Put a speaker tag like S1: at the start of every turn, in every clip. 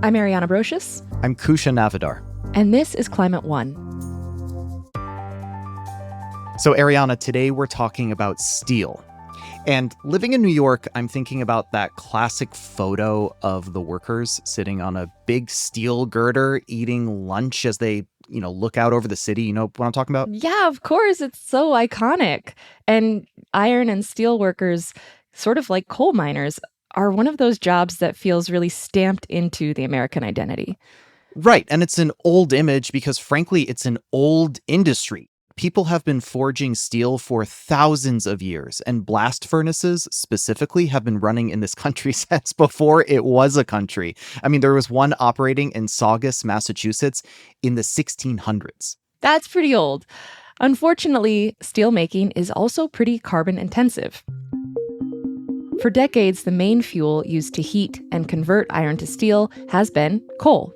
S1: I'm Ariana Brocious.
S2: I'm Kusha Navidar.
S1: And this is Climate One.
S2: So, Ariana, today we're talking about steel. And living in New York, I'm thinking about that classic photo of the workers sitting on a big steel girder eating lunch as they, look out over the city. You know what I'm talking about?
S1: Yeah, of course. It's so iconic. And iron and steel workers, sort of like coal miners, are one of those jobs that feels really stamped into the American identity.
S2: Right. And it's an old image because, frankly, it's an old industry. People have been forging steel for thousands of years, and blast furnaces specifically have been running in this country since before it was a country. I mean, there was one operating in Saugus, Massachusetts in the 1600s.
S1: That's pretty old. Unfortunately, steelmaking is also pretty carbon intensive. For decades, the main fuel used to heat and convert iron to steel has been coal.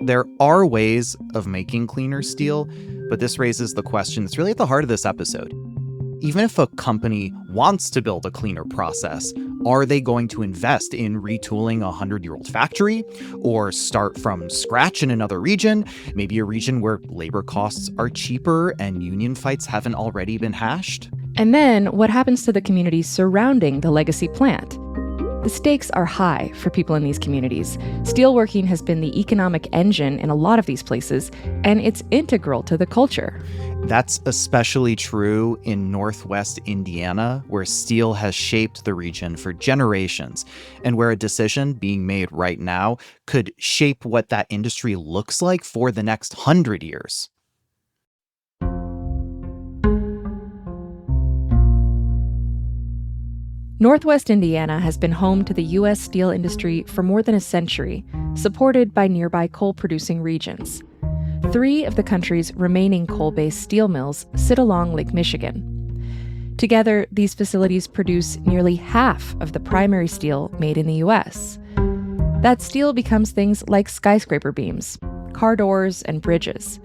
S2: There are ways of making cleaner steel, but this raises the question that's really at the heart of this episode. Even if a company wants to build a cleaner process, are they going to invest in retooling a 100-year-old factory or start from scratch in another region, maybe a region where labor costs are cheaper and union fights haven't already been hashed?
S1: And then what happens to the communities surrounding the legacy plant? The stakes are high for people in these communities. Steelworking has been the economic engine in a lot of these places, and it's integral to the culture.
S2: That's especially true in Northwest Indiana, where steel has shaped the region for generations, and where a decision being made right now could shape what that industry looks like for the next 100 years.
S1: Northwest Indiana has been home to the U.S. steel industry for more than a century, supported by nearby coal-producing regions. 3 of the country's remaining coal-based steel mills sit along Lake Michigan. Together, these facilities produce nearly half of the primary steel made in the U.S. That steel becomes things like skyscraper beams, car doors, and bridges.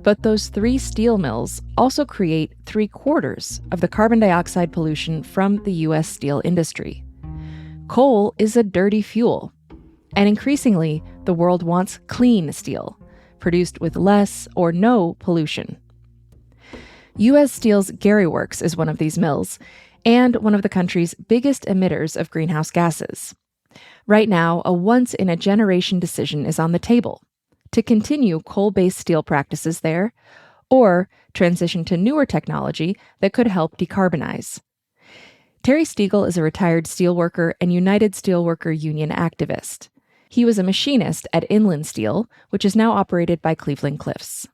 S1: But those 3 steel mills also create 3/4 of the carbon dioxide pollution from the U.S. steel industry. Coal is a dirty fuel, and increasingly, the world wants clean steel, produced with less or no pollution. U.S. Steel's Gary Works is one of these mills, and one of the country's biggest emitters of greenhouse gases. Right now, a once-in-a-generation decision is on the table: to continue coal-based steel practices there, or transition to newer technology that could help decarbonize. Terry Steagall is a retired steelworker and United Steelworker Union activist. He was a machinist at Inland Steel, which is now operated by Cleveland-Cliffs.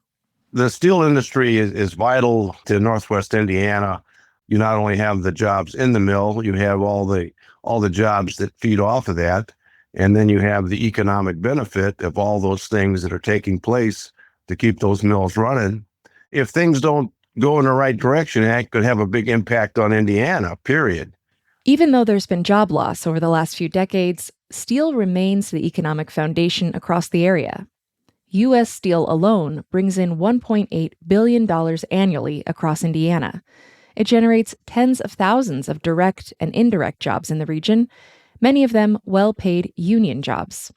S3: The steel industry is vital to Northwest Indiana. You not only have the jobs in the mill, you have all the jobs that feed off of that. And then you have the economic benefit of all those things that are taking place to keep those mills running. If things don't go in the right direction, that could have a big impact on Indiana, period.
S1: Even though there's been job loss over the last few decades, steel remains the economic foundation across the area. U.S. Steel alone brings in $1.8 billion annually across Indiana. It generates tens of thousands of direct and indirect jobs in the region, many of them well-paid union jobs.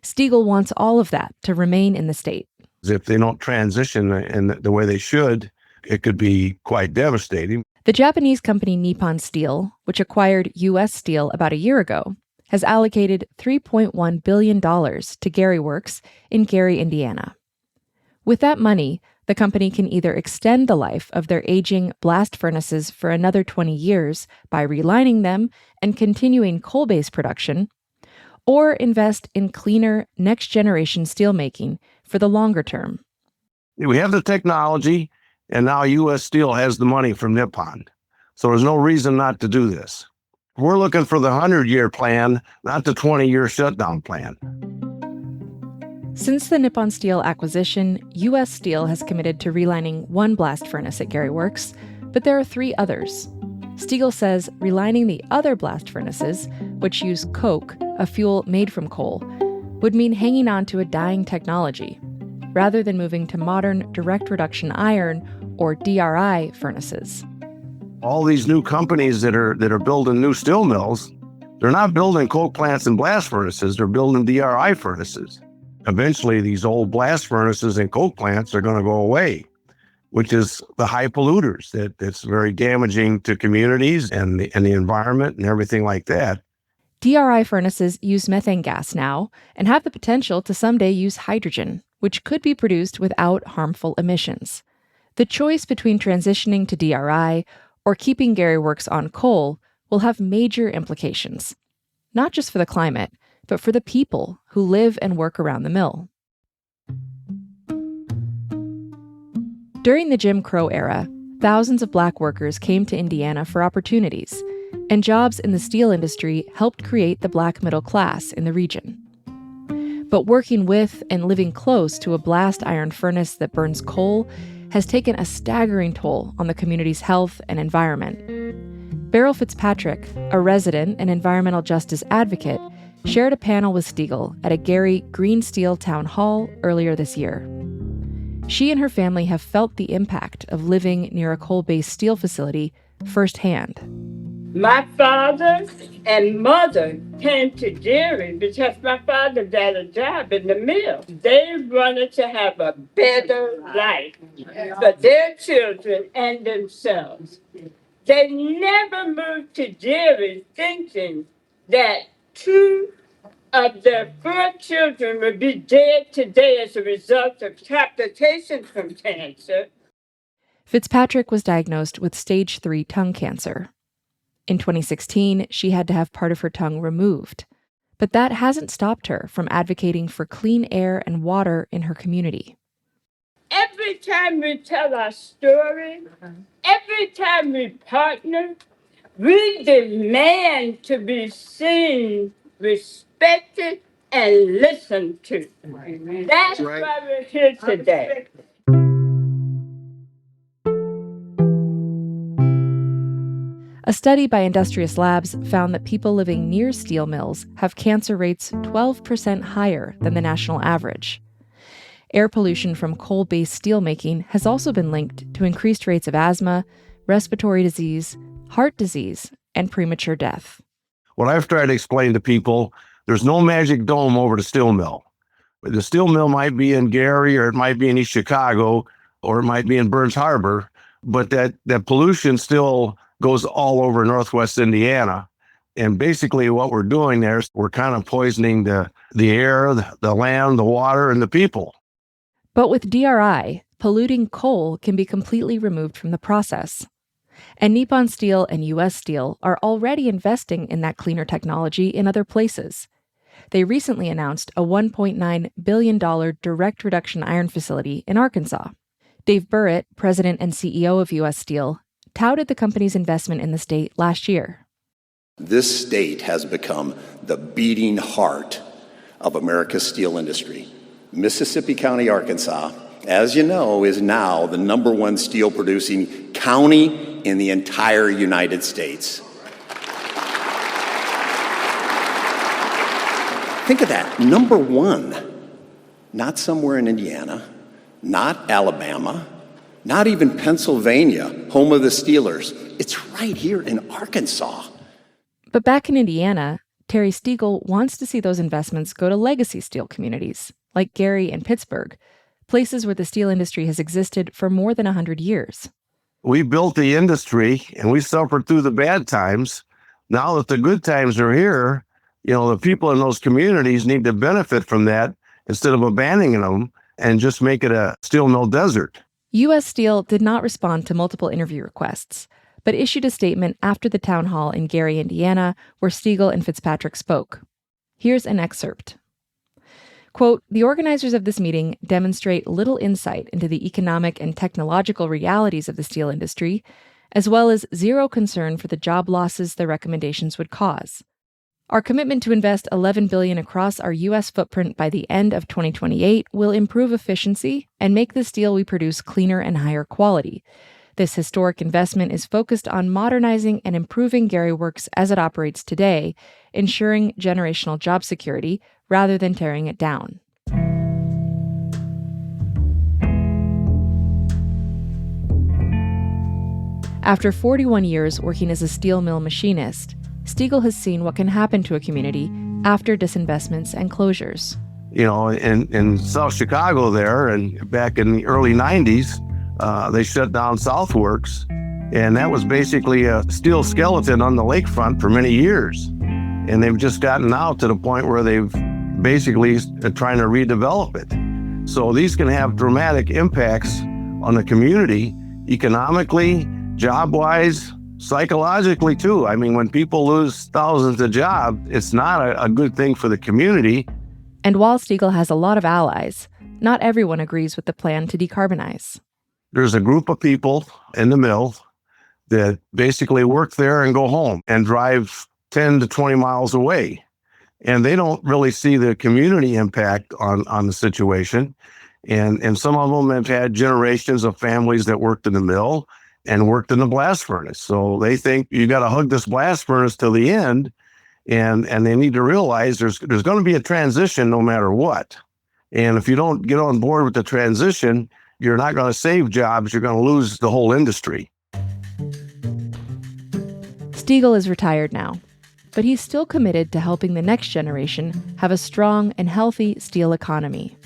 S1: Steagall wants all of that to remain in the state.
S3: If they don't transition in the way they should, it could be quite devastating.
S1: The Japanese company Nippon Steel, which acquired U.S. Steel about a year ago, has allocated $3.1 billion to Gary Works in Gary, Indiana. With that money, the company can either extend the life of their aging blast furnaces for another 20 years by relining them and continuing coal-based production, or invest in cleaner, next-generation steelmaking for the longer term.
S3: We have the technology, and now U.S. Steel has the money from Nippon. So there's no reason not to do this. We're looking for the 100-year plan, not the 20-year shutdown plan.
S1: Since the Nippon Steel acquisition, U.S. Steel has committed to relining 1 blast furnace at Gary Works, but there are 3 others. Steagall says relining the other blast furnaces, which use coke, a fuel made from coal, would mean hanging on to a dying technology, rather than moving to modern direct reduction iron, or DRI, furnaces.
S3: All these new companies that are building new steel mills, They're not building coke plants and blast furnaces, they're building DRI furnaces. Eventually, these old blast furnaces and coke plants are going to go away, which is the high polluters. It's very damaging to communities and the environment and everything like that.
S1: DRI furnaces use methane gas now and have the potential to someday use hydrogen, which could be produced without harmful emissions. The choice between transitioning to DRI or keeping Gary Works on coal will have major implications, not just for the climate, but for the people who live and work around the mill. During the Jim Crow era, thousands of Black workers came to Indiana for opportunities, and jobs in the steel industry helped create the Black middle class in the region. But working with and living close to a blast iron furnace that burns coal has taken a staggering toll on the community's health and environment. Beryl Fitzpatrick, a resident and environmental justice advocate, shared a panel with Steagall at a Gary Green Steel town hall earlier this year. She and her family have felt the impact of living near a coal-based steel facility firsthand.
S4: My father and mother came to Gary because my father got a job in the mill. They wanted to have a better life for their children and themselves. They never moved to Gary thinking that 2 of their 4 children would be dead today as a result of complications from cancer.
S1: Fitzpatrick was diagnosed with stage 3 tongue cancer. In 2016, she had to have part of her tongue removed. But that hasn't stopped her from advocating for clean air and water in her community.
S4: Every time we tell our story, every time we partner, we demand to be seen, respected, and listened to. That's why we're here today.
S1: A study by Industrious Labs found that people living near steel mills have cancer rates 12% higher than the national average. Air pollution from coal-based steelmaking has also been linked to increased rates of asthma, respiratory disease, heart disease, and premature death.
S3: What I've tried to explain to people, there's no magic dome over the steel mill. The steel mill might be in Gary, or it might be in East Chicago, or it might be in Burns Harbor, but that pollution still goes all over Northwest Indiana. And basically what we're doing there is we're kind of poisoning the air, the land, the water, and the people.
S1: But with DRI, polluting coal can be completely removed from the process. And Nippon Steel and U.S. Steel are already investing in that cleaner technology in other places. They recently announced a $1.9 billion direct reduction iron facility in Arkansas. Dave Burritt, president and CEO of U.S. Steel, touted the company's investment in the state last year.
S5: This state has become the beating heart of America's steel industry. Mississippi County, Arkansas, as you know, is now the #1 steel producing county in the entire United States. Think of that, #1, not somewhere in Indiana, not Alabama, not even Pennsylvania, home of the Steelers. It's right here in Arkansas.
S1: But back in Indiana, Terry Steagall wants to see those investments go to legacy steel communities, like Gary and Pittsburgh, places where the steel industry has existed for more than 100 years.
S3: We built the industry and we suffered through the bad times. Now that the good times are here, the people in those communities need to benefit from that instead of abandoning them and just make it a steel mill desert.
S1: U.S. Steel did not respond to multiple interview requests, but issued a statement after the town hall in Gary, Indiana, where Steagall and Fitzpatrick spoke. Here's an excerpt. Quote, "The organizers of this meeting demonstrate little insight into the economic and technological realities of the steel industry, as well as zero concern for the job losses their recommendations would cause. Our commitment to invest $11 billion across our U.S. footprint by the end of 2028 will improve efficiency and make the steel we produce cleaner and higher quality. This historic investment is focused on modernizing and improving Gary Works as it operates today, ensuring generational job security rather than tearing it down." After 41 years working as a steel mill machinist, Steagall has seen what can happen to a community after disinvestments and closures.
S3: In South Chicago there, and back in the early 90s, they shut down Southworks, and that was basically a steel skeleton on the lakefront for many years. And they've just gotten out to the point where they've basically trying to redevelop it. So these can have dramatic impacts on the community, economically, job-wise, psychologically too. I mean, when people lose thousands of jobs, it's not a good thing for the community.
S1: And while Steagall has a lot of allies, not everyone agrees with the plan to decarbonize.
S3: There's a group of people in the mill that basically work there and go home and drive 10 to 20 miles away. And they don't really see the community impact on the situation. And some of them have had generations of families that worked in the mill and worked in the blast furnace. So they think you got to hug this blast furnace till the end. And they need to realize there's going to be a transition no matter what. And if you don't get on board with the transition, you're not going to save jobs. You're going to lose the whole industry.
S1: Steagall is retired now, but he's still committed to helping the next generation have a strong and healthy steel economy.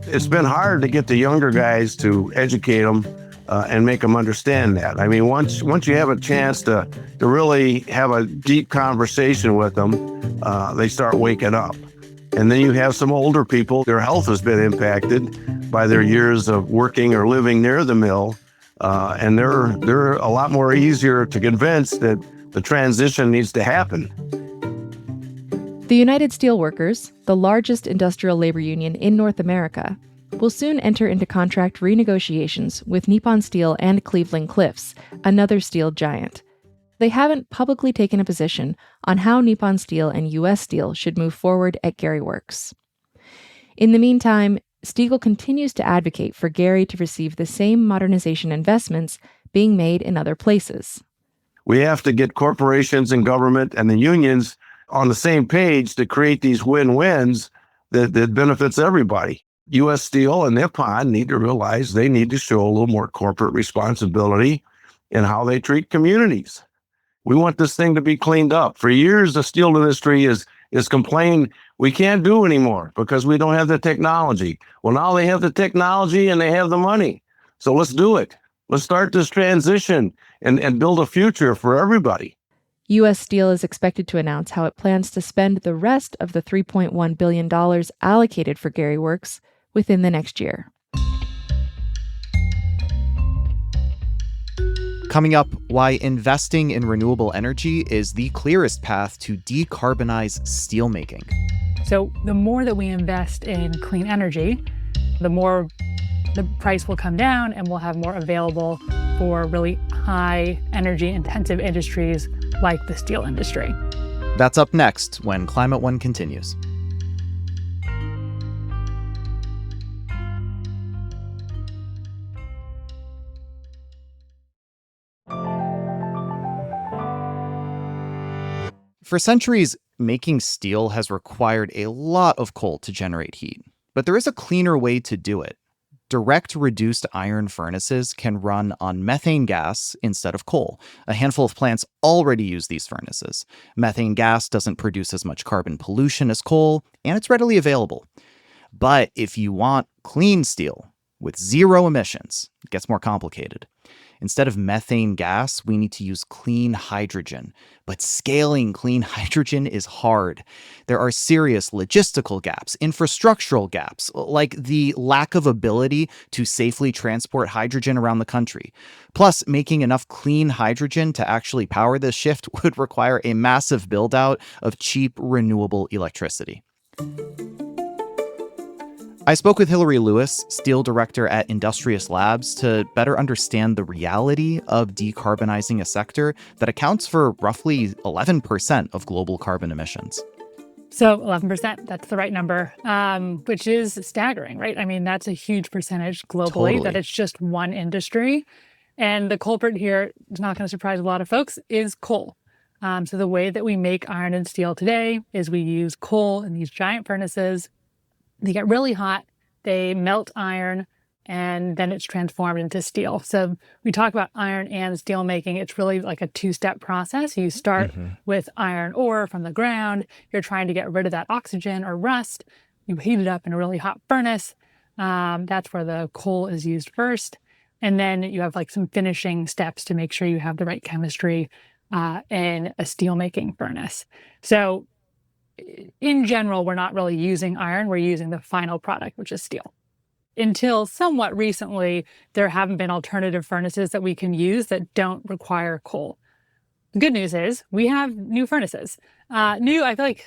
S3: It's been hard to get the younger guys to educate them and make them understand that. I mean, once you have a chance to really have a deep conversation with them, they start waking up. And then you have some older people, their health has been impacted by their years of working or living near the mill, and they're a lot more easier to convince that the transition needs to happen.
S1: The United Steelworkers, the largest industrial labor union in North America, will soon enter into contract renegotiations with Nippon Steel and Cleveland-Cliffs, another steel giant. They haven't publicly taken a position on how Nippon Steel and U.S. Steel should move forward at Gary Works. In the meantime, Steagall continues to advocate for Gary to receive the same modernization investments being made in other places.
S3: We have to get corporations and government and the unions on the same page to create these win-wins that benefits everybody. U.S. Steel and Nippon need to realize they need to show a little more corporate responsibility in how they treat communities. We want this thing to be cleaned up. For years, the steel industry is complaining we can't do anymore because we don't have the technology. Well, now they have the technology and they have the money. So let's do it. Let's start this transition and build a future for everybody.
S1: U.S. Steel is expected to announce how it plans to spend the rest of the $3.1 billion allocated for Gary Works within the next year.
S2: Coming up, why investing in renewable energy is the clearest path to decarbonize steelmaking.
S6: So the more that we invest in clean energy, the more the price will come down and we'll have more available for really high energy intensive industries like the steel industry.
S2: That's up next when Climate One continues. For centuries, making steel has required a lot of coal to generate heat, but there is a cleaner way to do it. Direct reduced iron furnaces can run on methane gas instead of coal. A handful of plants already use these furnaces. Methane gas doesn't produce as much carbon pollution as coal, and it's readily available. But if you want clean steel with zero emissions, it gets more complicated. Instead of methane gas, we need to use clean hydrogen. But scaling clean hydrogen is hard. There are serious logistical gaps, infrastructural gaps, like the lack of ability to safely transport hydrogen around the country. Plus, making enough clean hydrogen to actually power this shift would require a massive build-out of cheap, renewable electricity. I spoke with Hilary Lewis, steel director at Industrious Labs, to better understand the reality of decarbonizing a sector that accounts for roughly 11% of global carbon emissions.
S6: So 11%, that's the right number, which is staggering, right? I mean, that's a huge percentage globally,
S2: Totally.
S6: that it's just one industry. And the culprit here, is not going to surprise a lot of folks, is coal. So the way that we make iron and steel today is we use coal in these giant furnaces. They get really hot, they melt iron, and then it's transformed into steel. So we talk about iron and steel making. It's really like a two-step process. You start with iron ore from the ground. You're trying to get rid of that oxygen or rust. You heat it up in a really hot furnace. That's where the coal is used first. And then you have like some finishing steps to make sure you have the right chemistry in a steel making furnace. So in general, we're not really using iron. We're using the final product, which is steel. Until somewhat recently, there haven't been alternative furnaces that we can use that don't require coal. The good news is we have new furnaces. New, I feel like,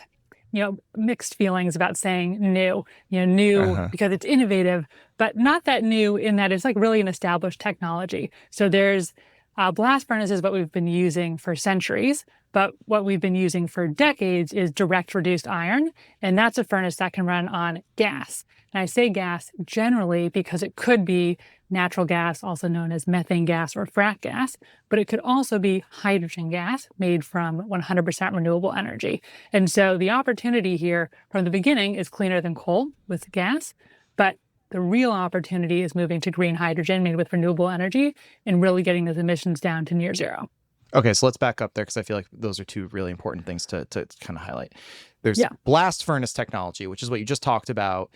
S6: mixed feelings about saying new, because it's innovative, but not that new in that it's like really an established technology. So there's blast furnaces, what we've been using for centuries, but what we've been using for decades is direct reduced iron, and that's a furnace that can run on gas. And I say gas generally because it could be natural gas, also known as methane gas or frack gas, but it could also be hydrogen gas made from 100% renewable energy. And so the opportunity here from the beginning is cleaner than coal with gas, but the real opportunity is moving to green hydrogen made with renewable energy and really getting those emissions down to near zero.
S2: Okay, so let's back up there because I feel like those are two really important things to kind of highlight. There's blast furnace technology, which is what you just talked about,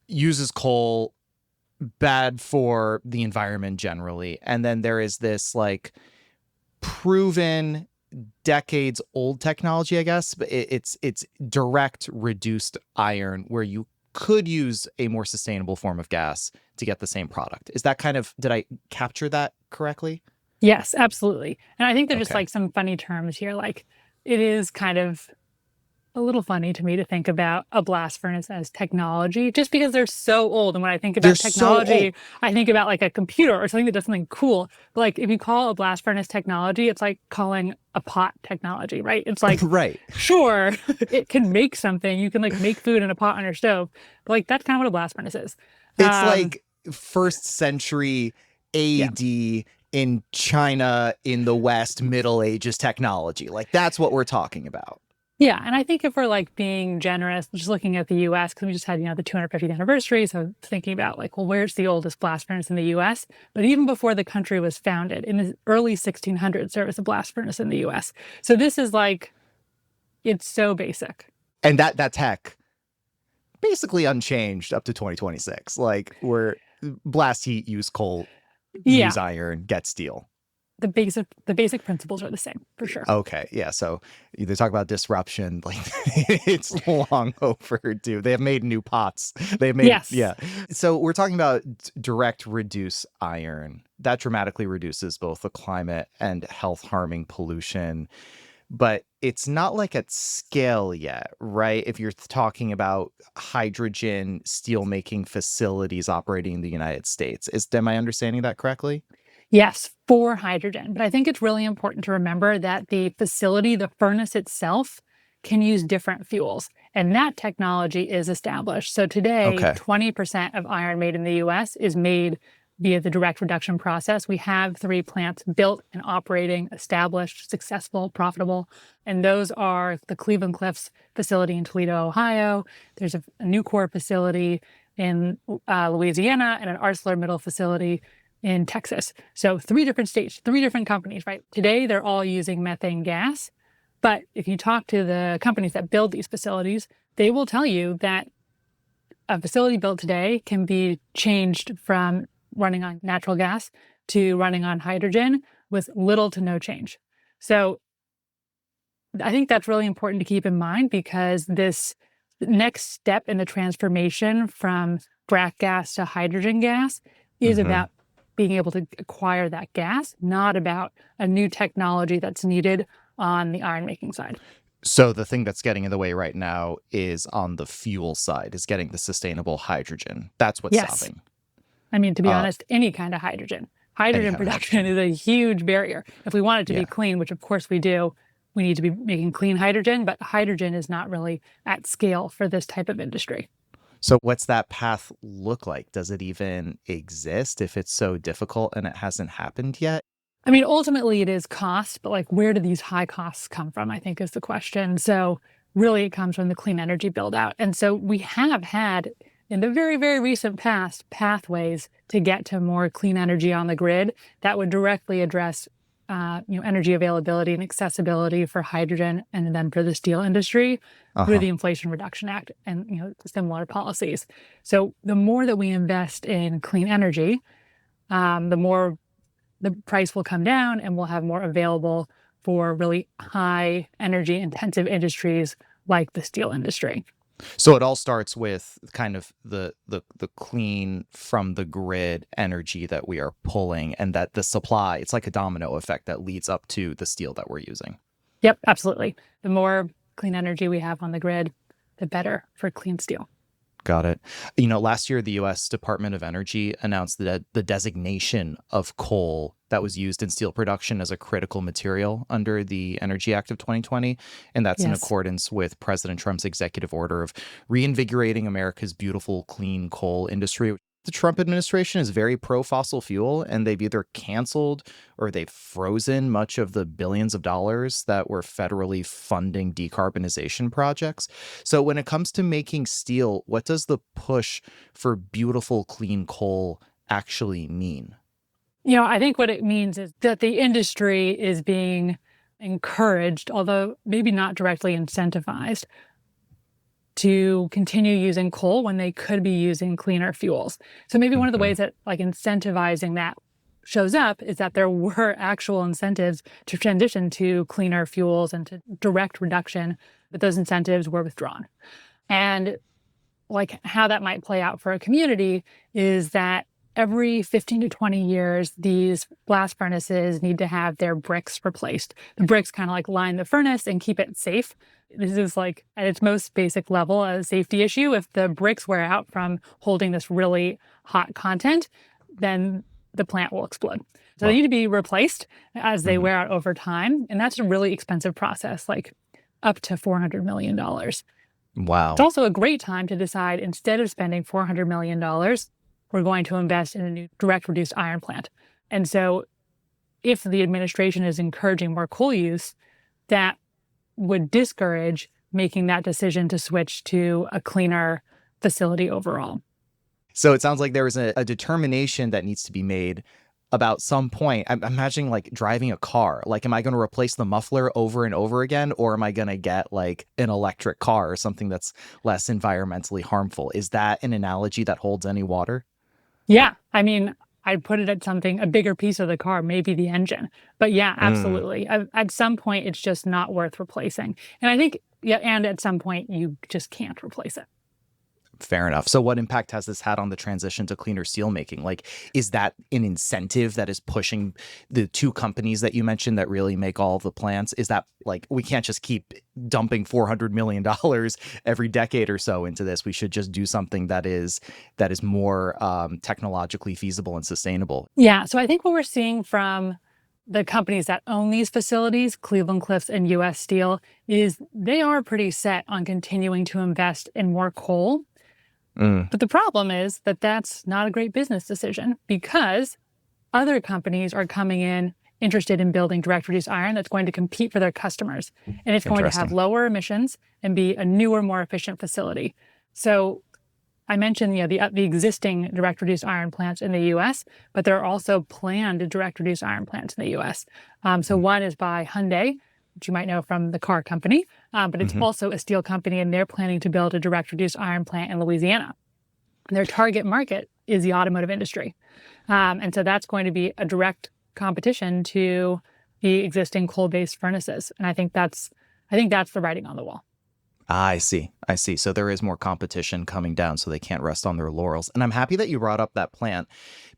S2: uses coal, bad for the environment generally. And then there is this like proven decades old technology, I guess, but it's direct reduced iron where you could use a more sustainable form of gas to get the same product. Is that kind of, did I capture that correctly?
S6: Yes, absolutely. And I think they're just like some funny terms here. Like it is kind of a little funny to me to think about a blast furnace as technology just because they're so old. And when I think about technology, I think about like a computer or something that does something cool. But like if you call a blast furnace technology, it's like calling a pot technology, right? It's like,
S2: right.
S6: Sure, it can make something. You can like make food in a pot on your stove. But like that's kind of what a blast furnace is.
S2: It's like first century AD in China in the West, Middle Ages technology. Like that's what we're talking about.
S6: Yeah, and I think if we're like being generous, just looking at the U.S., because we just had, the 250th anniversary, so thinking about like, well, where's the oldest blast furnace in the U.S.? But even before the country was founded, in the early 1600s, there was a blast furnace in the U.S. So this is like, it's so basic.
S2: And that tech, basically unchanged up to 2026. Like where blast heat, use coal, use iron, get steel.
S6: The basic principles are the same, for sure.
S2: Okay, yeah. So they talk about disruption, like it's long overdue. They have made new pots. They've made So we're talking about direct reduce iron. That dramatically reduces both the climate and health harming pollution. But it's not like at scale yet, right? If you're talking about hydrogen steel making facilities operating in the United States, am I understanding that correctly?
S6: Yes, for hydrogen. But I think it's really important to remember that the facility, the furnace itself, can use different fuels. And that technology is established. So today, 20% of iron made in the U.S. is made via the direct reduction process. We have 3 plants built and operating, established, successful, profitable. And those are the Cleveland Cliffs facility in Toledo, Ohio. There's a Nucor facility in Louisiana and an ArcelorMittal facility in Texas. So 3 different states, 3 different companies, right? Today, they're all using methane gas. But if you talk to the companies that build these facilities, they will tell you that a facility built today can be changed from running on natural gas to running on hydrogen with little to no change. So I think that's really important to keep in mind because this next step in the transformation from frack gas to hydrogen gas is about being able to acquire that gas, not about a new technology that's needed on the iron making side.
S2: So the thing that's getting in the way right now is on the fuel side, is getting the sustainable hydrogen. That's what's stopping.
S6: I mean, to be honest, any kind of hydrogen. Hydrogen production is a huge barrier. If we want it to be clean, which of course we do, we need to be making clean hydrogen, but hydrogen is not really at scale for this type of industry.
S2: So what's that path look like? Does it even exist if it's so difficult and it hasn't happened yet?
S6: I mean, ultimately it is cost, but like where do these high costs come from, I think is the question. So really it comes from the clean energy build out. And so we have had in the very, very recent past, pathways to get to more clean energy on the grid that would directly address energy availability and accessibility for hydrogen and then for the steel industry through the Inflation Reduction Act and similar policies. So the more that we invest in clean energy, the more the price will come down and we'll have more available for really high energy intensive industries like the steel industry.
S2: So it all starts with kind of the clean from the grid energy that we are pulling, and that the supply, it's like a domino effect that leads up to the steel that we're using.
S6: Yep, absolutely. The more clean energy we have on the grid, the better for clean steel.
S2: Got it. Last year, the U.S. Department of Energy announced the designation of coal that was used in steel production as a critical material under the Energy Act of 2020. And that's in accordance with President Trump's executive order of reinvigorating America's beautiful, clean coal industry. The Trump administration is very pro-fossil fuel, and they've either canceled or they've frozen much of the billions of dollars that were federally funding decarbonization projects. So when it comes to making steel, what does the push for beautiful, clean coal actually mean?
S6: I think what it means is that the industry is being encouraged, although maybe not directly incentivized, to continue using coal when they could be using cleaner fuels. So maybe one of the ways that incentivizing that shows up is that there were actual incentives to transition to cleaner fuels and to direct reduction, but those incentives were withdrawn. And how that might play out for a community is that every 15 to 20 years, these blast furnaces need to have their bricks replaced. The bricks kind of line the furnace and keep it safe. This is at its most basic level a safety issue. If the bricks wear out from holding this really hot content, then the plant will explode. So they need to be replaced as they wear out over time. And that's a really expensive process, up to $400 million.
S2: Wow.
S6: It's also a great time to decide, instead of spending $400 million, we're going to invest in a new direct reduced iron plant. And so if the administration is encouraging more coal use, that would discourage making that decision to switch to a cleaner facility overall.
S2: So it sounds like there is a determination that needs to be made about some point. I'm imagining driving a car. Am I going to replace the muffler over and over again, or am I going to get an electric car or something that's less environmentally harmful? Is that an analogy that holds any water?
S6: Yeah. I mean, I'd put it at a bigger piece of the car, maybe the engine. But yeah, absolutely. At some point, it's just not worth replacing. And I think, and at some point, you just can't replace it.
S2: Fair enough. So what impact has this had on the transition to cleaner steelmaking? Is that an incentive that is pushing the two companies that you mentioned that really make all of the plants? Is that we can't just keep dumping $400 million every decade or so into this? We should just do something that is more technologically feasible and sustainable.
S6: Yeah. So I think what we're seeing from the companies that own these facilities, Cleveland-Cliffs and U.S. Steel, is they are pretty set on continuing to invest in more coal. But the problem is that that's not a great business decision, because other companies are coming in interested in building direct reduced iron that's going to compete for their customers. And it's going to have lower emissions and be a newer, more efficient facility. So I mentioned the existing direct reduced iron plants in the U.S., but there are also planned direct reduced iron plants in the U.S. So one is by Hyundai, which you might know from the car company, but it's also a steel company, and they're planning to build a direct reduced iron plant in Louisiana. And their target market is the automotive industry. And so that's going to be a direct competition to the existing coal-based furnaces. And I think that's the writing on the wall.
S2: I see. So there is more competition coming down, so they can't rest on their laurels. And I'm happy that you brought up that plant,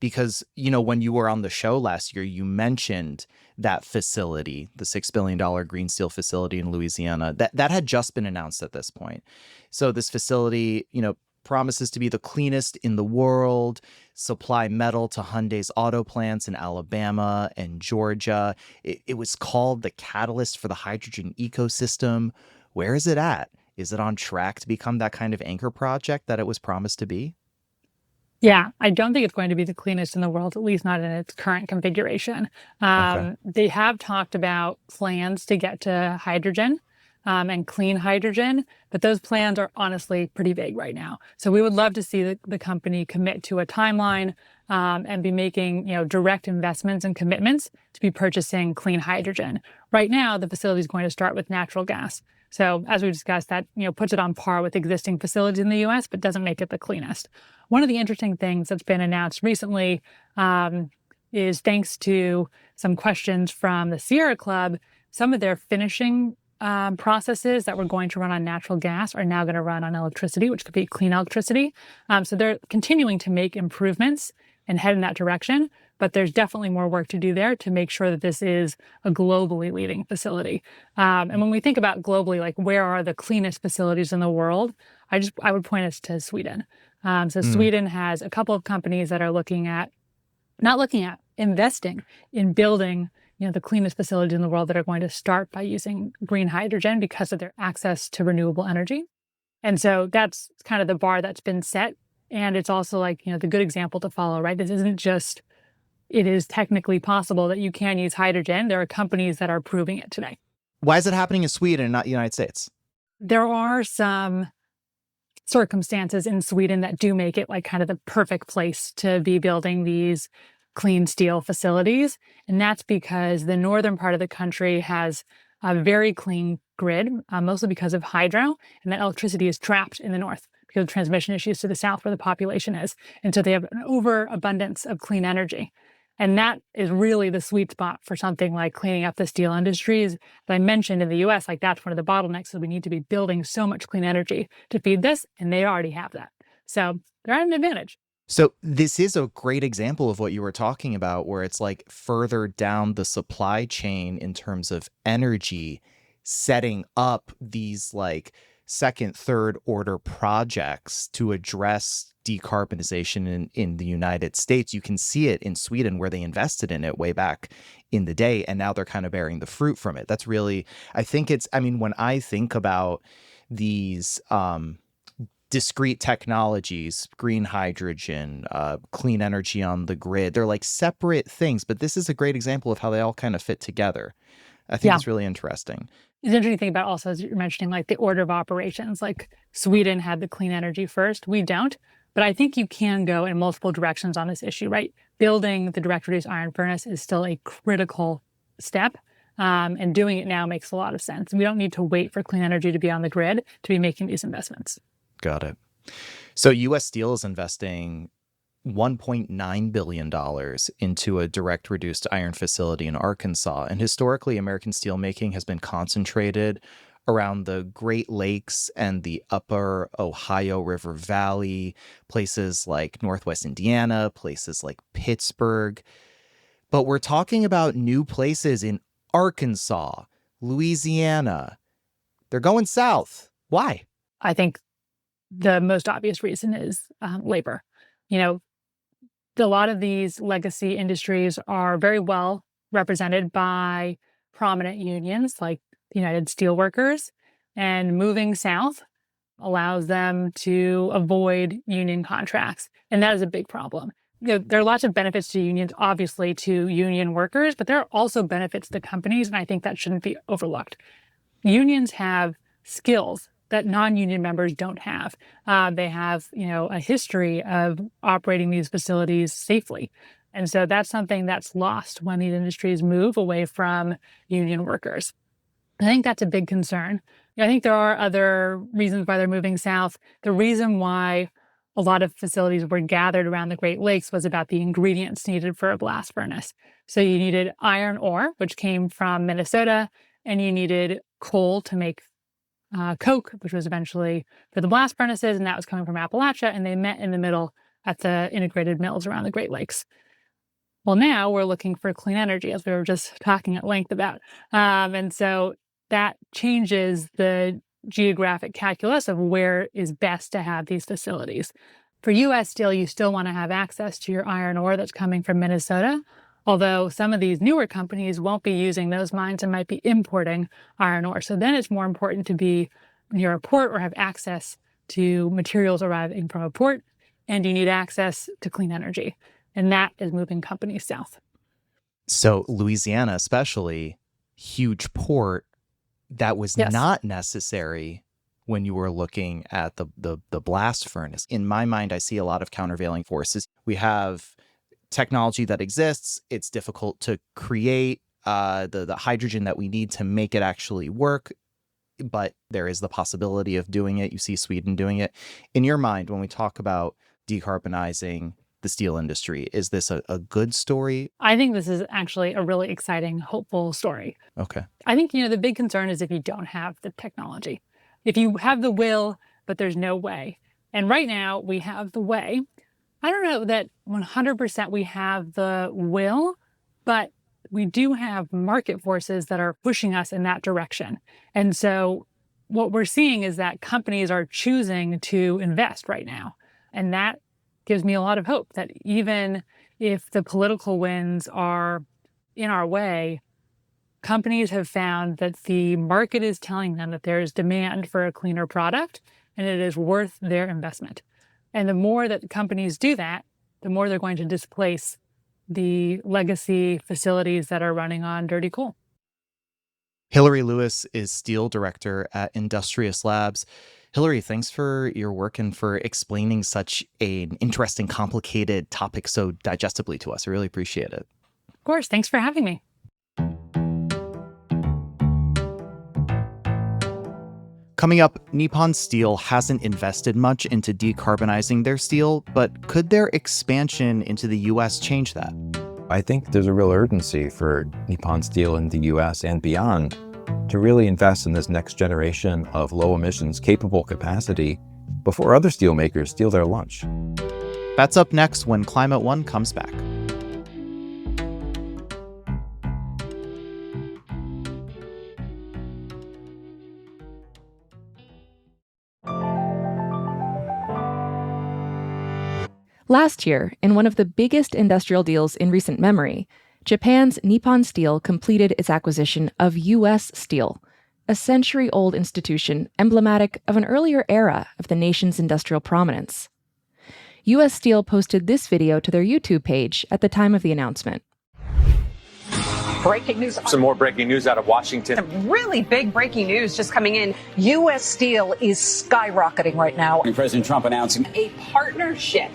S2: because, when you were on the show last year, you mentioned that facility, the $6 billion green steel facility in Louisiana, that had just been announced at this point. So this facility, promises to be the cleanest in the world, supply metal to Hyundai's auto plants in Alabama and Georgia. It was called the catalyst for the hydrogen ecosystem. Where is it at? Is it on track to become that kind of anchor project that it was promised to be?
S6: Yeah, I don't think it's going to be the cleanest in the world, at least not in its current configuration. They have talked about plans to get to hydrogen and clean hydrogen, but those plans are honestly pretty vague right now. So we would love to see the company commit to a timeline and be making direct investments and commitments to be purchasing clean hydrogen. Right now, the facility is going to start with natural gas. So as we discussed, that puts it on par with existing facilities in the U.S., but doesn't make it the cleanest. One of the interesting things that's been announced recently is, thanks to some questions from the Sierra Club, some of their finishing processes that were going to run on natural gas are now going to run on electricity, which could be clean electricity. So they're continuing to make improvements and head in that direction, but there's definitely more work to do there to make sure that this is a globally leading facility. And when we think about globally, like where are the cleanest facilities in the world, I would point us to Sweden. Sweden has a couple of companies that are investing in building the cleanest facilities in the world that are going to start by using green hydrogen because of their access to renewable energy. And so that's kind of the bar that's been set. And it's also like, the good example to follow, right? This isn't just, it is technically possible that you can use hydrogen. There are companies that are proving it today.
S2: Why is it happening in Sweden and not the United States?
S6: There are some circumstances in Sweden that do make it like kind of the perfect place to be building these clean steel facilities. And that's because the northern part of the country has a very clean grid, mostly because of hydro, and that electricity is trapped in the north because of transmission issues to the south where the population is. And so they have an overabundance of clean energy. And that is really the sweet spot for something like cleaning up the steel industries. As I mentioned in the US, like that's one of the bottlenecks. So we need to be building so much clean energy to feed this, and they already have that. So they're at an advantage.
S2: So this is a great example of what you were talking about, where it's like further down the supply chain in terms of energy, setting up these like second, third order projects to address decarbonization in the United States. You can see it in Sweden where they invested in it way back in the day, and now they're kind of bearing the fruit from it. That's really, when I think about these discrete technologies, green hydrogen, clean energy on the grid, they're like separate things, but this is a great example of how they all kind of fit together. I think it's really interesting.
S6: The interesting thing about also, as you're mentioning, like the order of operations, like Sweden had the clean energy first, we don't. But I think you can go in multiple directions on this issue, right? Building the direct reduced iron furnace is still a critical step, and doing it now makes a lot of sense. We don't need to wait for clean energy to be on the grid to be making these investments.
S2: Got it. So U.S. Steel is investing $1.9 billion into a direct reduced iron facility in Arkansas. And historically, American steelmaking has been concentrated around the Great Lakes and the upper Ohio River Valley, places like Northwest Indiana, places like Pittsburgh. But we're talking about new places in Arkansas, Louisiana. They're going south. Why?
S6: I think the most obvious reason is labor. A lot of these legacy industries are very well represented by prominent unions like the United Steelworkers, and moving south allows them to avoid union contracts. And that is a big problem. There are lots of benefits to unions, obviously, to union workers, but there are also benefits to companies, and I think that shouldn't be overlooked. Unions have skills that non-union members don't have. They have, a history of operating these facilities safely. And so that's something that's lost when these industries move away from union workers. I think that's a big concern. I think there are other reasons why they're moving south. The reason why a lot of facilities were gathered around the Great Lakes was about the ingredients needed for a blast furnace. So you needed iron ore, which came from Minnesota, and you needed coal to make coke, which was eventually for the blast furnaces, and that was coming from Appalachia, and they met in the middle at the integrated mills around the Great Lakes. Well, now we're looking for clean energy, as we were just talking at length about. And so that changes the geographic calculus of where is best to have these facilities. For U.S. Steel, you still want to have access to your iron ore that's coming from Minnesota, although some of these newer companies won't be using those mines and might be importing iron ore. So then it's more important to be near a port or have access to materials arriving from a port, and you need access to clean energy. And that is moving companies south.
S2: So Louisiana, especially, huge port, that was
S6: Yes.
S2: not necessary when you were looking at the blast furnace. In my mind, I see a lot of countervailing forces. We have technology that exists. It's difficult to create the hydrogen that we need to make it actually work, but there is the possibility of doing it. You see Sweden doing it. In your mind, when we talk about decarbonizing the steel industry, is this a good story?
S6: I think this is actually a really exciting, hopeful story.
S2: Okay.
S6: I think, the big concern is if you don't have the technology. If you have the will, but there's no way. And right now we have the way. I don't know that 100% we have the will, but we do have market forces that are pushing us in that direction. And so what we're seeing is that companies are choosing to invest right now. And that gives me a lot of hope that even if the political winds are in our way, companies have found that the market is telling them that there is demand for a cleaner product and it is worth their investment. And the more that companies do that, the more they're going to displace the legacy facilities that are running on dirty coal.
S2: Hilary Lewis is steel director at Industrious Labs. Hilary, thanks for your work and for explaining such an interesting, complicated topic so digestibly to us. I really appreciate it.
S6: Of course. Thanks for having me.
S2: Coming up, Nippon Steel hasn't invested much into decarbonizing their steel, but could their expansion into the U.S. change that?
S7: I think there's a real urgency for Nippon Steel in the U.S. and beyond to really invest in this next generation of low emissions capable capacity before other steelmakers steal their lunch.
S2: That's up next when Climate One comes back.
S1: Last year, in one of the biggest industrial deals in recent memory, Japan's Nippon Steel completed its acquisition of U.S. Steel, a century-old institution emblematic of an earlier era of the nation's industrial prominence. U.S. Steel posted this video to their YouTube page at the time of the announcement.
S8: Breaking news.
S9: Some more breaking news out of Washington.
S8: Some really big breaking news just coming in. U.S. Steel is skyrocketing right now.
S9: And President Trump announcing
S8: a partnership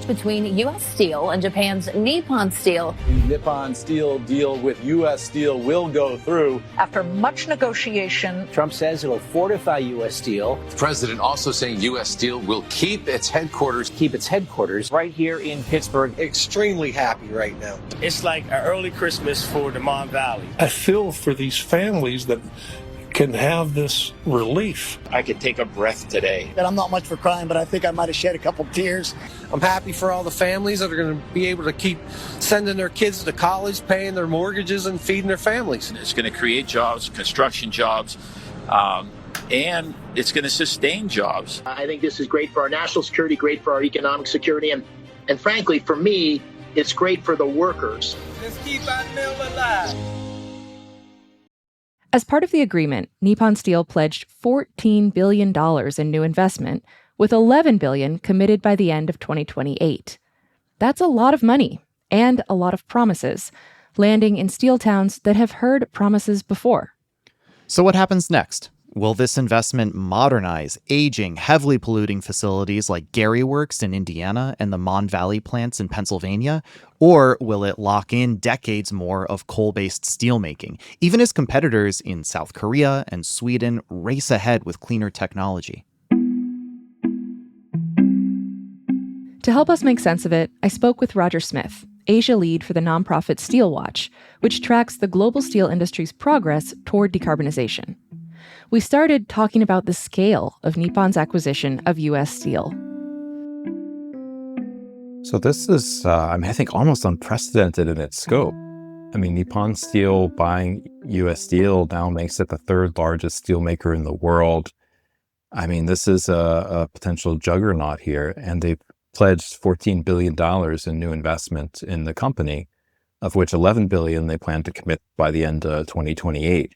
S10: between U.S. Steel and Japan's Nippon Steel.
S9: The Nippon Steel deal with U.S. Steel will go through.
S8: After much negotiation,
S11: Trump says it'll fortify U.S. Steel.
S12: The president also saying U.S. Steel will keep its headquarters
S11: right here in Pittsburgh.
S13: Extremely happy right now.
S14: It's like an early Christmas for the Mon Valley.
S15: I feel for these families that can have this relief.
S14: I could take a breath today.
S13: And I'm not much for crying, but I think I might have shed a couple tears. I'm happy for all the families that are going to be able to keep sending their kids to college, paying their mortgages, and feeding their families.
S16: It's going to create jobs, construction jobs, and it's going to sustain jobs.
S17: I think this is great for our national security, great for our economic security, and frankly, for me, it's great for the workers.
S14: Let's keep our mill alive.
S1: As part of the agreement, Nippon Steel pledged $14 billion in new investment, with $11 billion committed by the end of 2028. That's a lot of money and a lot of promises, landing in steel towns that have heard promises before.
S2: So what happens next? Will this investment modernize aging, heavily polluting facilities like Gary Works in Indiana and the Mon Valley plants in Pennsylvania? Or will it lock in decades more of coal-based steelmaking, even as competitors in South Korea and Sweden race ahead with cleaner technology?
S1: To help us make sense of it, I spoke with Roger Smith, Asia lead for the nonprofit Steel Watch, which tracks the global steel industry's progress toward decarbonization. We started talking about the scale of Nippon's acquisition of U.S. Steel.
S7: So this is, I think, almost unprecedented in its scope. I mean, Nippon Steel buying U.S. Steel now makes it the third largest steelmaker in the world. I mean, this is a potential juggernaut here, and they've pledged $14 billion in new investment in the company, of which $11 billion they plan to commit by the end of 2028.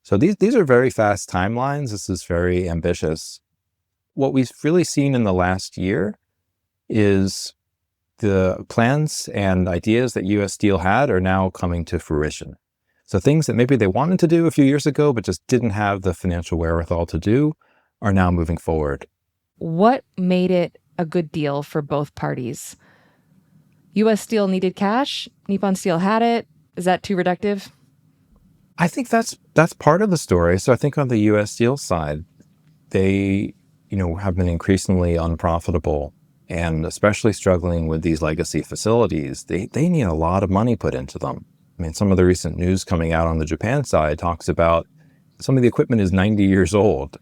S7: So these are very fast timelines. This is very ambitious. What we've really seen in the last year is the plans and ideas that U.S. Steel had are now coming to fruition. So things that maybe they wanted to do a few years ago, but just didn't have the financial wherewithal to do, are now moving forward.
S1: What made it a good deal for both parties? U.S. Steel needed cash. Nippon Steel had it. Is that too reductive?
S7: I think that's part of the story. So I think on the U.S. Steel side, they, have been increasingly unprofitable and especially struggling with these legacy facilities. They need a lot of money put into them. I mean, some of the recent news coming out on the Japan side talks about some of the equipment is 90 years old,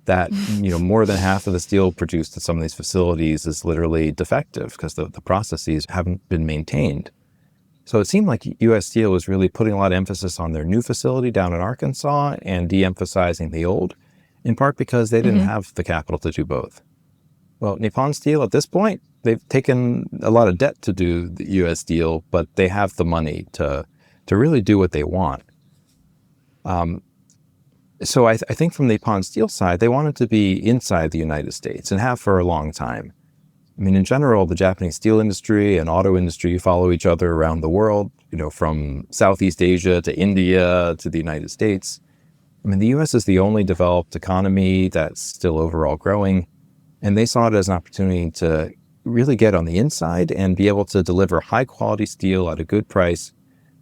S7: that, more than half of the steel produced at some of these facilities is literally defective because the processes haven't been maintained. So it seemed like U.S. Steel was really putting a lot of emphasis on their new facility down in Arkansas and de-emphasizing the old, in part because they didn't have the capital to do both. Well, Nippon Steel at this point, they've taken a lot of debt to do the U.S. Steel, but they have the money to really do what they want. So I think from the Nippon Steel side, they wanted to be inside the United States and have for a long time. I mean, in general, the Japanese steel industry and auto industry follow each other around the world, from Southeast Asia to India to the United States. I mean, the U.S. is the only developed economy that's still overall growing, and they saw it as an opportunity to really get on the inside and be able to deliver high-quality steel at a good price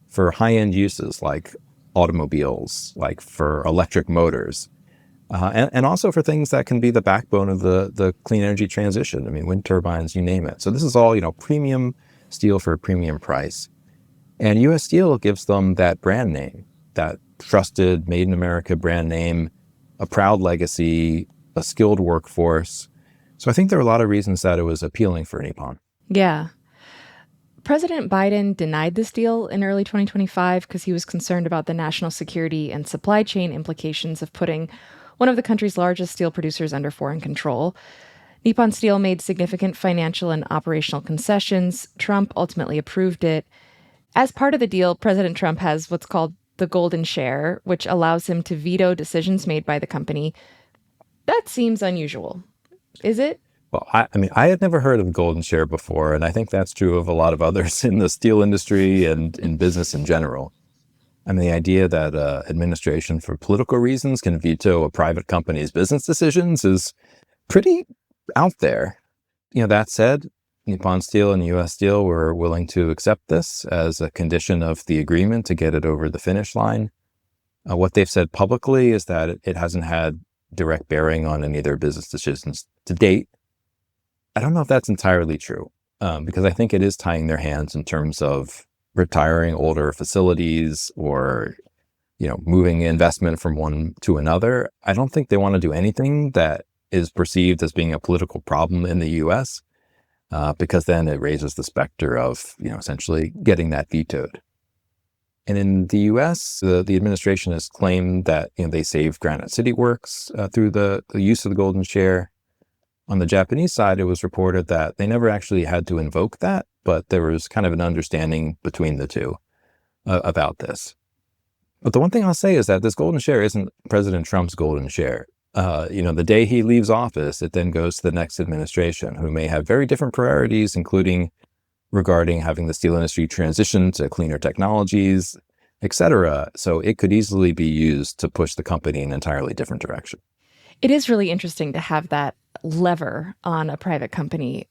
S7: for high-end uses like automobiles, like for electric motors, and also for things that can be the backbone of the clean energy transition. I mean, wind turbines, you name it. So this is all, premium steel for a premium price. And U.S. Steel gives them that brand name, that trusted, made in America brand name, a proud legacy, a skilled workforce. So I think there are a lot of reasons that it was appealing for Nippon.
S1: Yeah. President Biden denied this deal in early 2025 because he was concerned about the national security and supply chain implications of putting one of the country's largest steel producers under foreign control. Nippon Steel made significant financial and operational concessions. Trump ultimately approved it. As part of the deal, President Trump has what's called the golden share, which allows him to veto decisions made by the company. That seems unusual. Is it?
S7: Well, I had never heard of the golden share before, and I think that's true of a lot of others in the steel industry and in business in general. I mean, the idea that administration for political reasons can veto a private company's business decisions is pretty out there. That said, Nippon Steel and U.S. Steel were willing to accept this as a condition of the agreement to get it over the finish line. What they've said publicly is that it hasn't had direct bearing on any of their business decisions to date. I don't know if that's entirely true, because I think it is tying their hands in terms of retiring older facilities or, moving investment from one to another. I don't think they want to do anything that is perceived as being a political problem in the U.S., because then it raises the specter of, essentially getting that vetoed. And in the U.S., the administration has claimed that, they saved Granite City Works through the use of the golden share. On the Japanese side, it was reported that they never actually had to invoke that, but there was kind of an understanding between the two about this. But the one thing I'll say is that this golden share isn't President Trump's golden share. The day he leaves office, it then goes to the next administration, who may have very different priorities, including regarding having the steel industry transition to cleaner technologies, et cetera. So it could easily be used to push the company in an entirely different direction.
S1: It is really interesting to have that lever on a private company,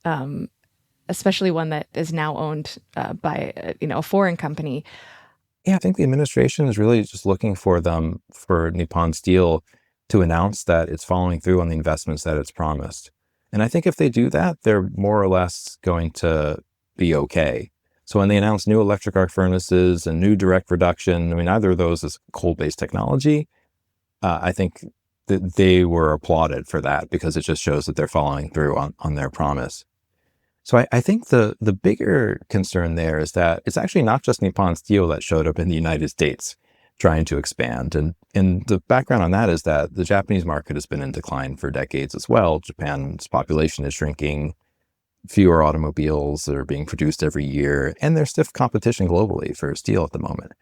S1: especially one that is now owned by a foreign company.
S7: Yeah, I think the administration is really just looking for Nippon Steel to announce that it's following through on the investments that it's promised. And I think if they do that, they're more or less going to be okay. So when they announce new electric arc furnaces and new direct reduction, either of those is coal-based technology, I think that they were applauded for that because it just shows that they're following through on their promise. So I think the bigger concern there is that it's actually not just Nippon Steel that showed up in the United States trying to expand. And the background on that is that the Japanese market has been in decline for decades as well. Japan's population is shrinking, fewer automobiles that are being produced every year, and there's stiff competition globally for steel at the moment.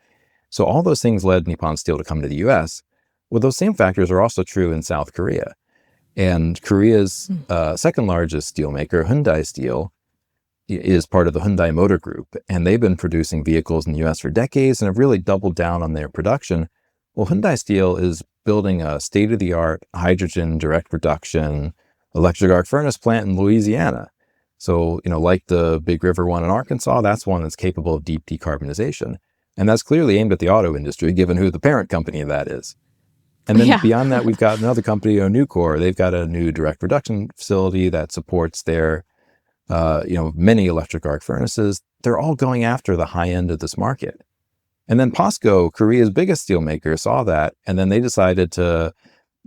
S7: So all those things led Nippon Steel to come to the U.S. Well, those same factors are also true in South Korea. And Korea's second largest steelmaker, Hyundai Steel, is part of the Hyundai Motor Group, and they've been producing vehicles in the US for decades and have really doubled down on their production. Well, Hyundai Steel is building a state-of-the-art hydrogen direct reduction electric arc furnace plant in Louisiana. So, like the Big River one in Arkansas, that's one that's capable of deep decarbonization. And that's clearly aimed at the auto industry, given who the parent company of that is. And then beyond that, we've got another company, Nucor. They've got a new direct reduction facility that supports their many electric arc furnaces. They're all going after the high end of this market. And then POSCO, Korea's biggest steelmaker, saw that, and then they decided to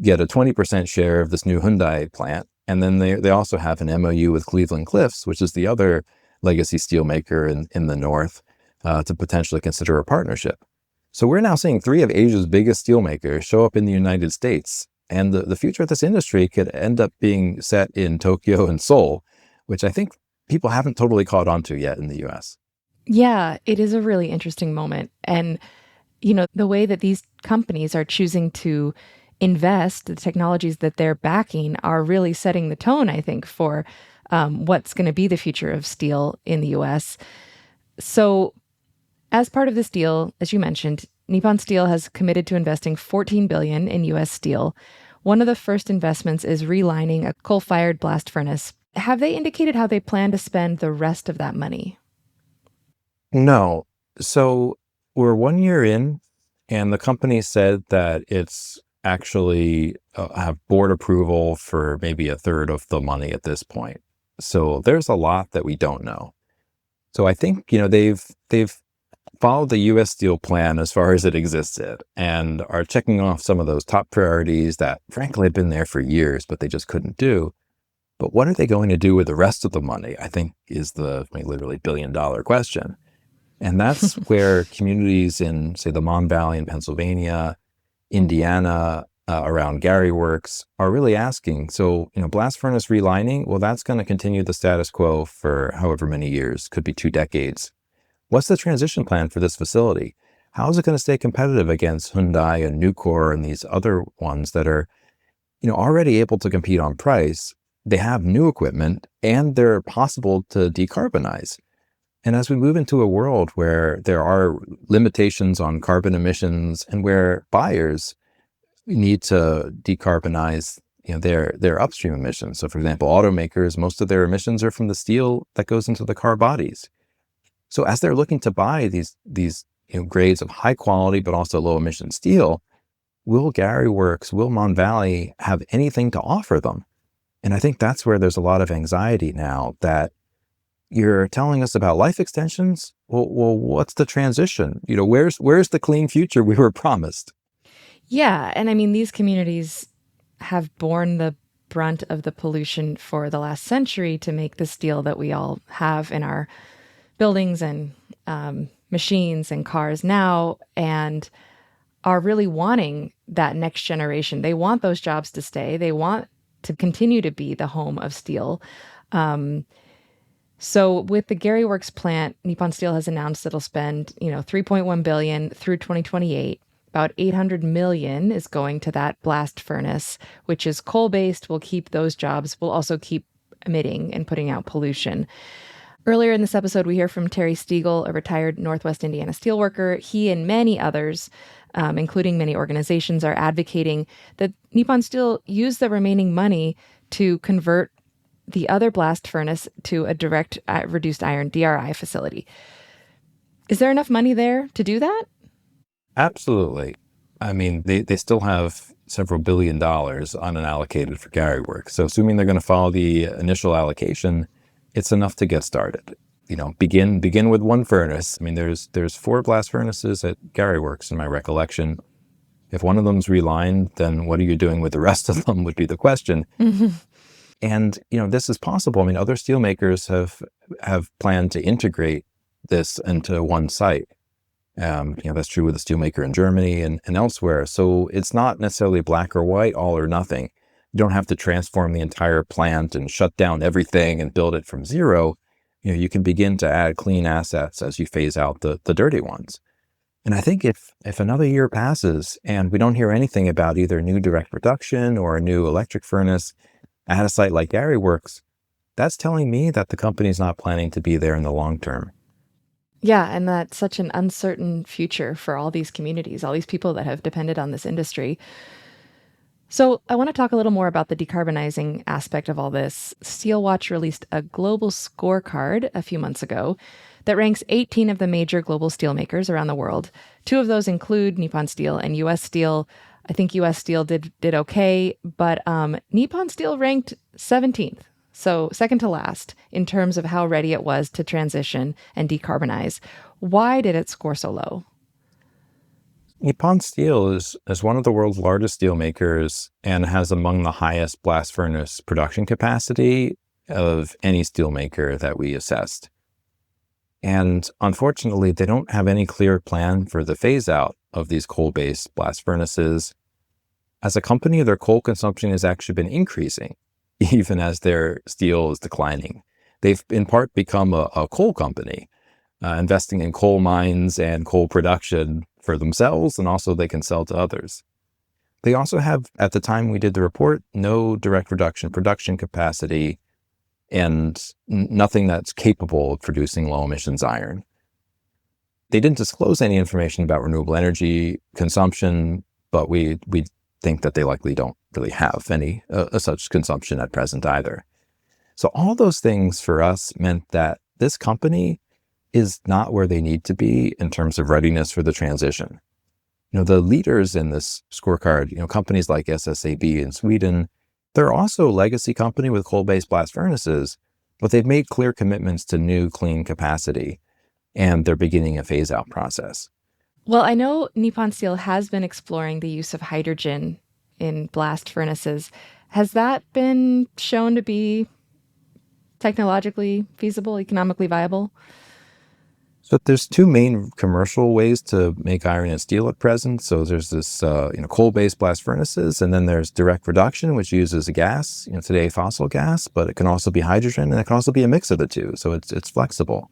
S7: get a 20% share of this new Hyundai plant. And then they also have an MOU with Cleveland Cliffs, which is the other legacy steelmaker in the north, to potentially consider a partnership. So we're now seeing 3 of Asia's biggest steelmakers show up in the United States. And the future of this industry could end up being set in Tokyo and Seoul, which I think people haven't totally caught on to yet in the US.
S1: Yeah, it is a really interesting moment. And, the way that these companies are choosing to invest, the technologies that they're backing are really setting the tone, I think, for what's going to be the future of steel in the US. So as part of this deal, as you mentioned, Nippon Steel has committed to investing $14 billion in US steel. One of the first investments is relining a coal-fired blast furnace. Have they indicated how they plan to spend the rest of that money?
S7: No. So we're 1 year in, and the company said that it's actually have board approval for maybe a third of the money at this point. So there's a lot that we don't know. So I think, they've followed the U.S. Steel plan as far as it existed and are checking off some of those top priorities that frankly have been there for years, but they just couldn't do. But what are they going to do with the rest of the money, I think, is the literally billion-dollar question. And that's where communities in, say, the Mon Valley in Pennsylvania, Indiana, around Gary Works are really asking. So, blast furnace relining, well, that's going to continue the status quo for however many years, could be 2 decades. What's the transition plan for this facility? How is it going to stay competitive against Hyundai and Nucor and these other ones that are, already able to compete on price? They have new equipment and they're possible to decarbonize. And as we move into a world where there are limitations on carbon emissions and where buyers need to decarbonize their upstream emissions. So for example, automakers, most of their emissions are from the steel that goes into the car bodies. So as they're looking to buy these grades of high quality but also low emission steel, will Gary Works, will Mon Valley have anything to offer them? And I think that's where there's a lot of anxiety now that you're telling us about life extensions. Well, what's the transition? Where's the clean future we were promised?
S1: Yeah. And I mean, these communities have borne the brunt of the pollution for the last century to make the steel that we all have in our buildings and machines and cars now, and are really wanting that next generation. They want those jobs to stay. They want to continue to be the home of steel. So with the Gary Works plant, Nippon Steel has announced it'll spend, $3.1 billion through 2028. About $800 million is going to that blast furnace, which is coal-based, will keep those jobs, will also keep emitting and putting out pollution. Earlier in this episode, we hear from Terry Steagall, a retired Northwest Indiana steelworker. He and many others, including many organizations, are advocating that Nippon Steel use the remaining money to convert the other blast furnace to a direct reduced iron DRI facility. Is there enough money there to do that?
S7: Absolutely. I mean, they still have several $1 billion unallocated for Gary Works. So assuming they're going to follow the initial allocation, it's enough to get started. Begin with one furnace. I mean, there's 4 blast furnaces at Gary Works in my recollection. If one of them's relined, then what are you doing with the rest of them would be the question. Mm-hmm. And, this is possible. I mean, other steelmakers have planned to integrate this into one site. That's true with the steelmaker in Germany and elsewhere. So it's not necessarily black or white, all or nothing. You don't have to transform the entire plant and shut down everything and build it from zero. You can begin to add clean assets as you phase out the dirty ones. And I think if another year passes and we don't hear anything about either new direct reduction or a new electric furnace at a site like Gary Works, that's telling me that the company's not planning to be there in the long term.
S1: Yeah, and that's such an uncertain future for all these communities, all these people that have depended on this industry. So I want to talk a little more about the decarbonizing aspect of all this. Steelwatch released a global scorecard a few months ago that ranks 18 of the major global steelmakers around the world. Two of those include Nippon Steel and U.S. Steel. I think U.S. Steel did okay, but Nippon Steel ranked 17th. So second to last in terms of how ready it was to transition and decarbonize. Why did it score so low?
S7: Nippon Steel is one of the world's largest steel makers and has among the highest blast furnace production capacity of any steel maker that we assessed. And unfortunately, they don't have any clear plan for the phase out of these coal-based blast furnaces. As a company, their coal consumption has actually been increasing, even as their steel is declining. They've in part become a coal company, investing in coal mines and coal production for themselves, and also they can sell to others. They also have, at the time we did the report, no direct reduction production capacity and nothing that's capable of producing low emissions iron. They didn't disclose any information about renewable energy consumption, but we think that they likely don't really have any such consumption at present either. So all those things for us meant that this company is not where they need to be in terms of readiness for the transition. The leaders in this scorecard, companies like SSAB in Sweden, they're also a legacy company with coal-based blast furnaces, but they've made clear commitments to new clean capacity, and they're beginning a phase-out process.
S1: Well, I know Nippon Steel has been exploring the use of hydrogen in blast furnaces. Has that been shown to be technologically feasible, economically viable?
S7: So there's two main commercial ways to make iron and steel at present. So there's this coal-based blast furnaces, and then there's direct reduction, which uses a gas, today fossil gas, but it can also be hydrogen, and it can also be a mix of the two. So it's flexible.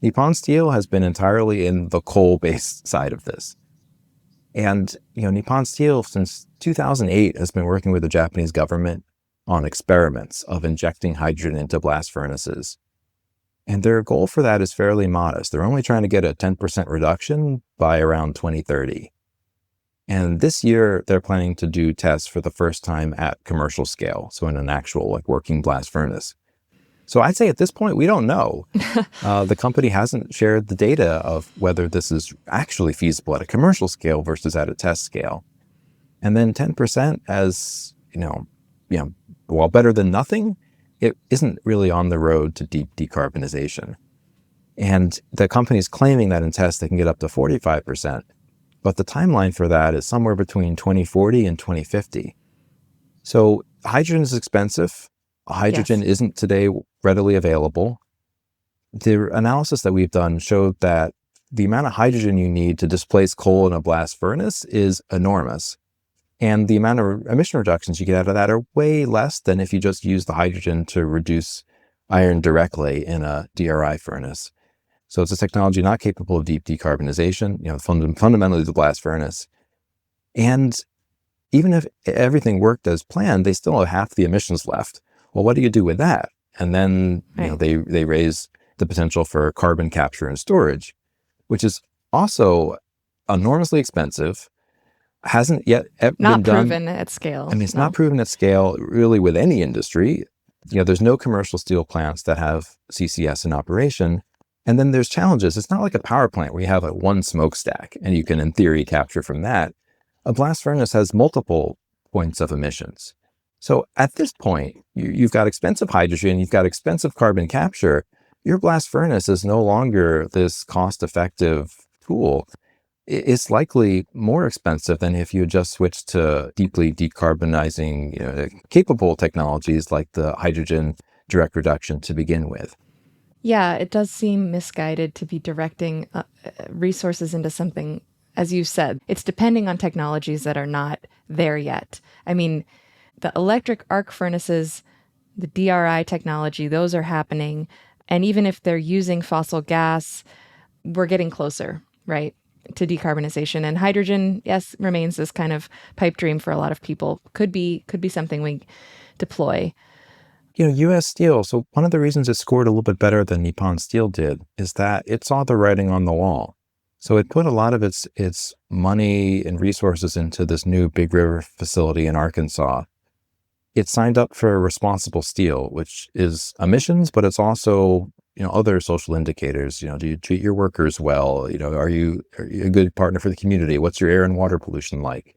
S7: Nippon Steel has been entirely in the coal-based side of this. And Nippon Steel since 2008 has been working with the Japanese government on experiments of injecting hydrogen into blast furnaces. And their goal for that is fairly modest. They're only trying to get a 10% reduction by around 2030. And this year, they're planning to do tests for the first time at commercial scale, so in an actual working blast furnace. So I'd say at this point, we don't know. The company hasn't shared the data of whether this is actually feasible at a commercial scale versus at a test scale. And then 10% as, while better than nothing, it isn't really on the road to deep decarbonization. And the company's claiming that in tests they can get up to 45%, but the timeline for that is somewhere between 2040 and 2050. So hydrogen is expensive. Hydrogen isn't today readily available. The analysis that we've done showed that the amount of hydrogen you need to displace coal in a blast furnace is enormous. And the amount of emission reductions you get out of that are way less than if you just use the hydrogen to reduce iron directly in a DRI furnace. So it's a technology not capable of deep decarbonization, fundamentally the blast furnace. And even if everything worked as planned, they still have half the emissions left. Well, what do you do with that? And then they raise the potential for carbon capture and storage, which is also enormously expensive. Hasn't yet been done.
S1: Not proven at scale.
S7: I mean, it's not proven at scale really with any industry. There's no commercial steel plants that have CCS in operation. And then there's challenges. It's not like a power plant where you have one smokestack and you can, in theory, capture from that. A blast furnace has multiple points of emissions. So at this point, you've got expensive hydrogen, you've got expensive carbon capture. Your blast furnace is no longer this cost-effective tool. It's likely more expensive than if you just switched to deeply decarbonizing, capable technologies like the hydrogen direct reduction to begin with.
S1: Yeah, it does seem misguided to be directing resources into something, as you said, it's depending on technologies that are not there yet. I mean, the electric arc furnaces, the DRI technology, those are happening. And even if they're using fossil gas, we're getting closer, right, to decarbonization. And hydrogen, yes, remains this kind of pipe dream for a lot of people. Could be something we deploy.
S7: U.S. Steel, so one of the reasons it scored a little bit better than Nippon Steel did is that it saw the writing on the wall. So it put a lot of its money and resources into this new Big River facility in Arkansas. It signed up for responsible steel, which is emissions, but it's also, other social indicators. Do you treat your workers well? Are you a good partner for the community? What's your air and water pollution like?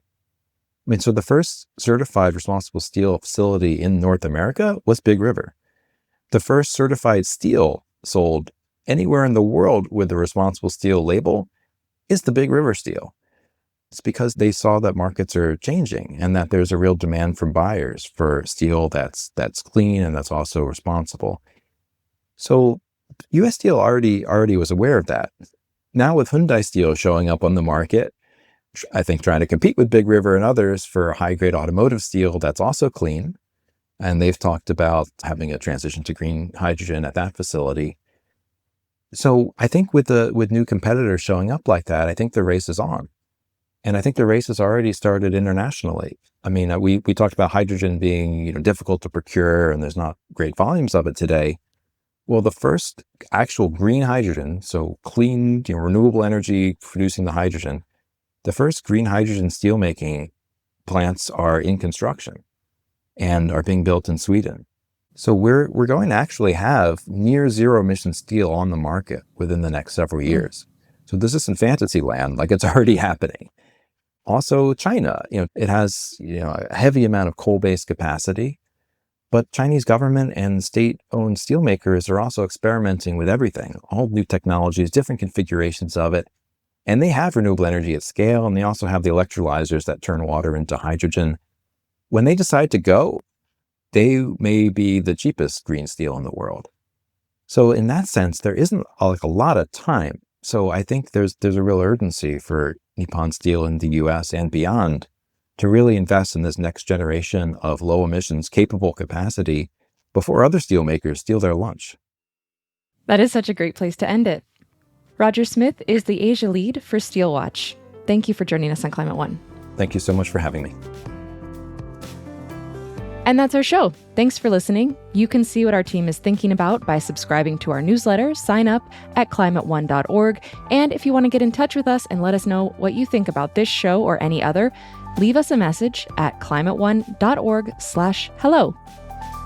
S7: So the first certified responsible steel facility in North America was Big River. The first certified steel sold anywhere in the world with the responsible steel label is the Big River Steel. It's because they saw that markets are changing and that there's a real demand from buyers for steel that's clean and that's also responsible. So U.S. Steel already was aware of that. Now with Hyundai Steel showing up on the market, I think trying to compete with Big River and others for high-grade automotive steel that's also clean, and they've talked about having a transition to green hydrogen at that facility. So I think with new competitors showing up like that, I think the race is on. And I think the race has already started internationally. We talked about hydrogen being difficult to procure and there's not great volumes of it today. Well, the first actual green hydrogen, so clean, renewable energy producing the hydrogen, the first green hydrogen steelmaking plants are in construction and are being built in Sweden. So we're going to actually have near zero emission steel on the market within the next several years. So this isn't fantasy land, like it's already happening. Also, China, it has a heavy amount of coal-based capacity, but Chinese government and state-owned steelmakers are also experimenting with everything, all new technologies, different configurations of it. And they have renewable energy at scale, and they also have the electrolyzers that turn water into hydrogen. When they decide to go, they may be the cheapest green steel in the world. So in that sense, there isn't a lot of time. So I think there's a real urgency for Nippon Steel in the US and beyond to really invest in this next generation of low emissions capable capacity before other steelmakers steal their lunch.
S1: That is such a great place to end it. Roger Smith is the Asia lead for SteelWatch. Thank you for joining us on Climate One.
S7: Thank you so much for having me.
S1: And that's our show. Thanks for listening. You can see what our team is thinking about by subscribing to our newsletter. Sign up at climateone.org. And if you want to get in touch with us and let us know what you think about this show or any other, leave us a message at climateone.org/hello.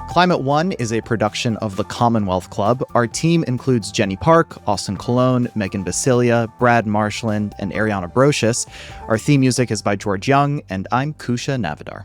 S2: Climate One is a production of the Commonwealth Club. Our team includes Jenny Park, Austin Colon, Megan Basilia, Brad Marshland, and Ariana Brocious. Our theme music is by George Young, and I'm Kusha Navidar.